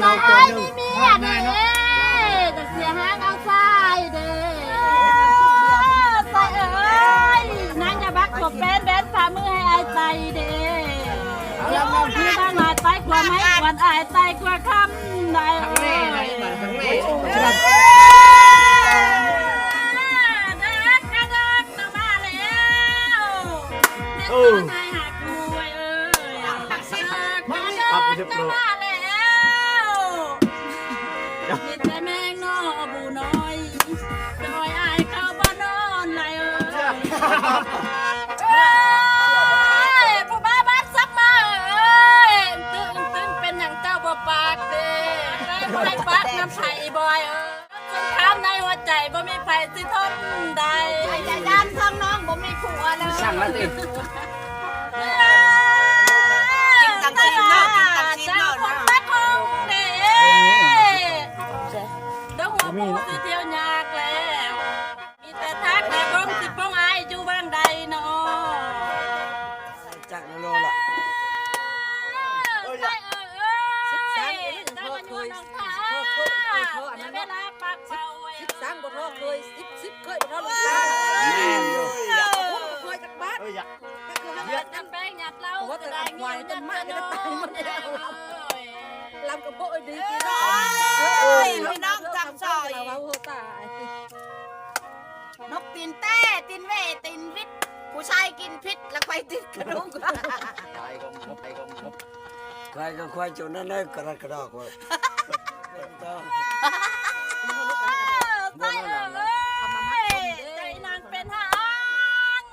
น้อยมีเมียเด้จะเสียหางเอาทรายเด้ใส่เอ้ยนางจะบักขบเป็นฝ่ามือให้อายใจเด้พี่บ้านหลายไตกว่าไม้กวนอายไตกว่าคำได้เอ้ยครับเรียบร้อยมีแต่แมงนอบูน้อยจอยอายเข้าบ้านนอนไหลผู้บ้าบ้านซักมาตึงเป็นอย่างเจ้าบ่ปากเด้ไม่ปากน้ำไผ่บ่อยสงครามในหัวใจบ่มีไผ่สิทนได้อย่าย่านทางน้องบ่มีผัวเลยช่างละติมีเที่ยวยากแล้วมีแต่ทักแต่บ้องสิบ้องอายอยู่บ้างใดเนาะจากโลละได้ได้มาอยู่น้องท่าเวลาปากเบา13บ่ทอเคย10เคยบ่ทอลูกตาเคยจักบาทน้ำแป้งหยัดเล่าจะได้เงี้ยจะมาจะตายมันลำกับโบดีกินพี่น้องจังซอยนกตีนเต้ตีนเวตีนวิทผู้ชายกินพิษแล้วไปติดกระดุมใครก็ควายจุนั่นเลยกระดอกว่าใจนางเป็นหาง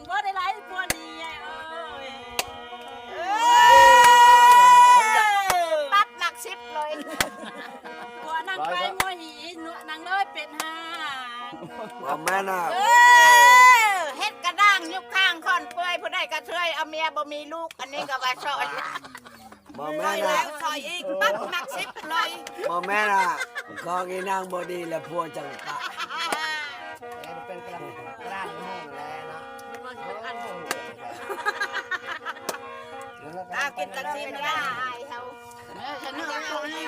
ว่าได้ไรพวนี้ตัดหลักชิปเลยหัวนางไปมัวหีนางเลยเป็นหางแม่น่ะเฮ็ดกระด้างยุบข้างค่อนเปื่อยผู้ใดกระเทยเอาเมียบ่มีลูกอันนี้ก็ว่าซอยแม่น่ะซอยอีกตัดหลักชิปเลยแม่น่ะของอีนางบดีและพัวจังตะเป็นกระด้างห้องแล้วนะตากินตักซีไม่ได้เขาฉันนึกว่าเขาเลย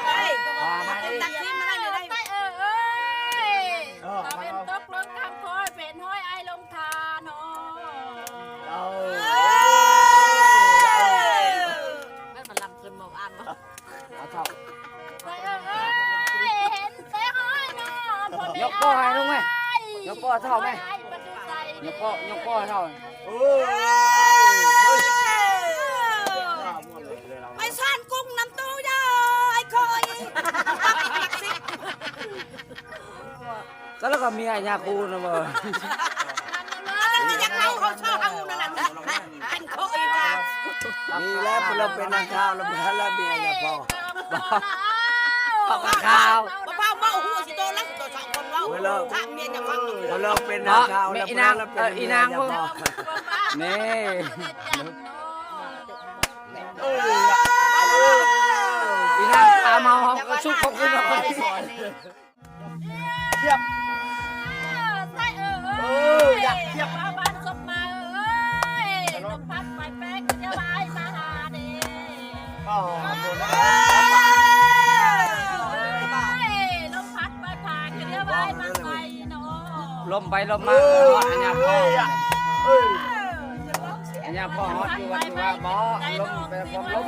กินตักซีไม่ได้เลยได้เราเป็นตกลงคำคอยเป็นห้อยไอลงทานเนาะแม่มันลำคืนหมอกอ่านวะใส่เห็นใส่ห้อยเนาะยกก้อให้ลุงไหมยกก้อเท่าไหมยกก้อเท่าไปซ่านกุ้งน้ำตู้ยายคอยก็แล้วก็มีไอ้ยาคูนะบ่ยังเอาเขาชอบเอานั่นน่ะเป็นโคอีกามีแล้วเราเป็นนางข้าวเราเป็นแล้วมีไอ้ยาพ่อข้าวป้าเมาหัวสิโตแล้วตัวสองคนเมาข้าเมียจะฟังเราเป็นนางข้าวแล้วอีนางพ่อนี่อีนางตาเมาก็ชุบเขาขึ้นมาเทียบอยากเทียบบ้านศพมาลมพัดไปแป้งจะไปมาหาเด็ลมพัดไปผ่านจะไปมาใส่เนาะลมไปลมมาอันนี้พ่ออันนี้พ่อฮอตอยู่ว่าบ่ลมไปความลม